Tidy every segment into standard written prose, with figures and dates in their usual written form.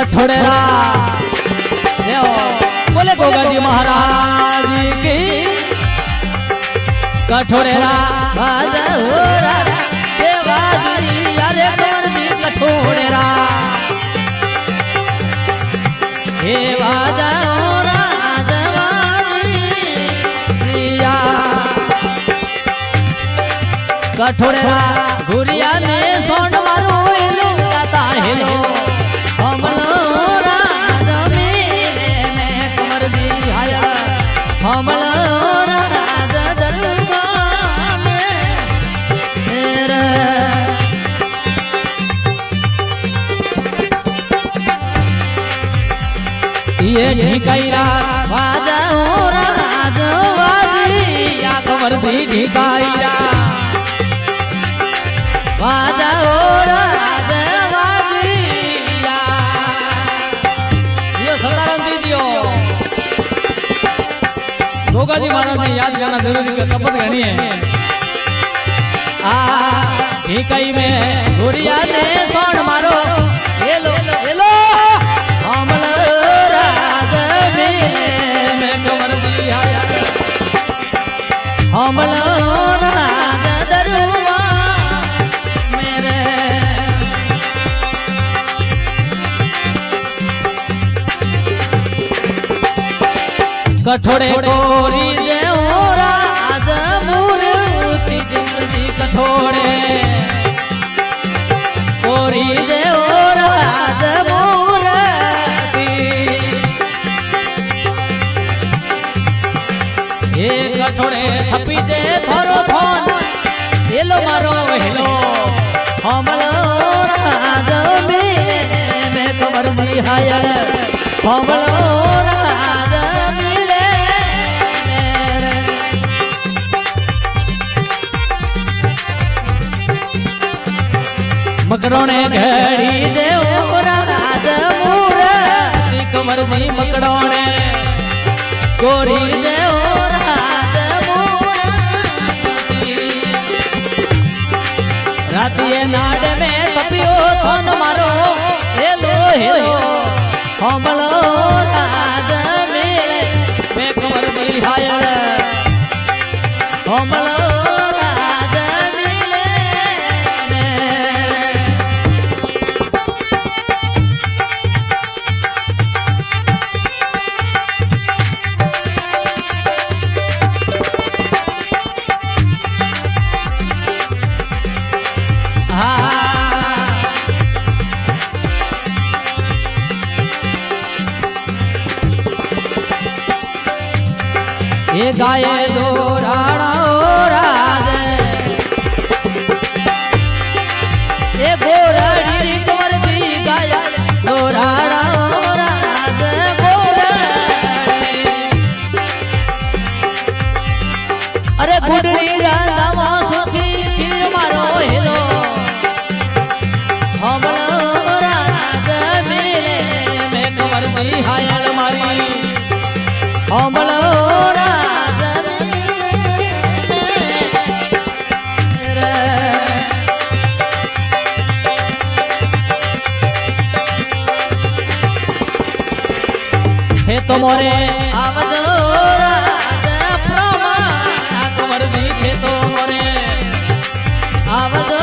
कठोरेरा बोले गोगा जी महाराज की कठोरेरा बाजोरा देवाजी अरे कमर जी कठोरेरा हे बाजोरा देवाजी कठोरेरा गुरिया ने सोंड मारो हेलो गाता हेलो हमलो राज मिले में कमर जी हाया हमलो राज दरबार में तेरे ये ढिकाईरा वाजा राज वाजी या कमर जी ढिकाईरा वाजा राज वाजिया यो सदाराम दीजियो गोगा जी महाराज ने याद करना जरूरी है शपथ करनी है ढिकाई में गुड़िया ने सोन मारो हेलो हेलो हमल राज मिले में कमर जी आया हमल राज दरबार कठोरे कोरी देवरा आज मूर्ति जिंदगी कठोरे कोरी देवरा आज मूर्ति ये कठोरे थपी दे थोरो थोन हेलो मारो हेलो हमलो राज में कमर जी हायल हमलो राज मकड़ोने घड़ी दे राज मूर्ति कमर जी मकड़ोने गोरी दे राज मूर्ति रातिए नाड में तपियो थोन मारो हेलो हेलो हमलो राज मिले में कमर जी हायल हमलो ये गाये दो राणा राज ये बोराड़ी कमर जी गाया दो राणा राज बोराड़ी अरे गुडली राधा सुखी खीर मारो हेलो हमलो राज मिले में कमर जी हायल मारी हमलो तो मोरे आवजो राज प्रमाण कमर जी थे तो मोरे आवजो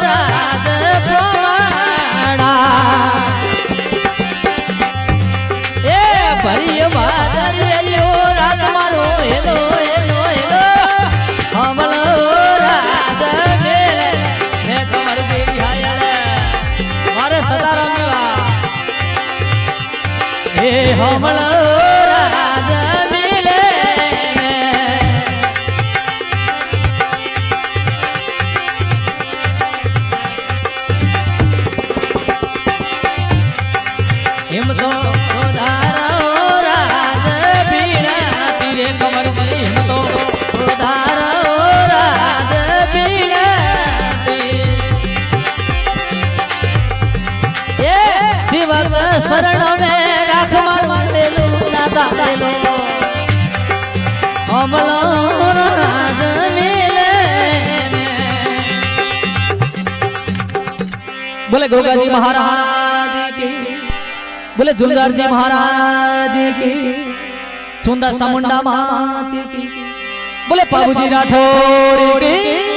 राज प्रमाण ए भरिय बादर एलियो रात मारो हेलो हेलो हेलो हमलो राज मेले हे कमर जी हायल मारे सदाराम जीवा हे हमलो राज मिले हिम तो उधारो राज बीना तेरे कमर जी हिम तो उधारो राज बीना ये शिवक शरण में राख हमलो राज मिले बोले गोगा जी महाराज की बोले जुलगार जी महाराज की, सुंदर सामुंडा मात की, बोले पाबूजी राठौर की।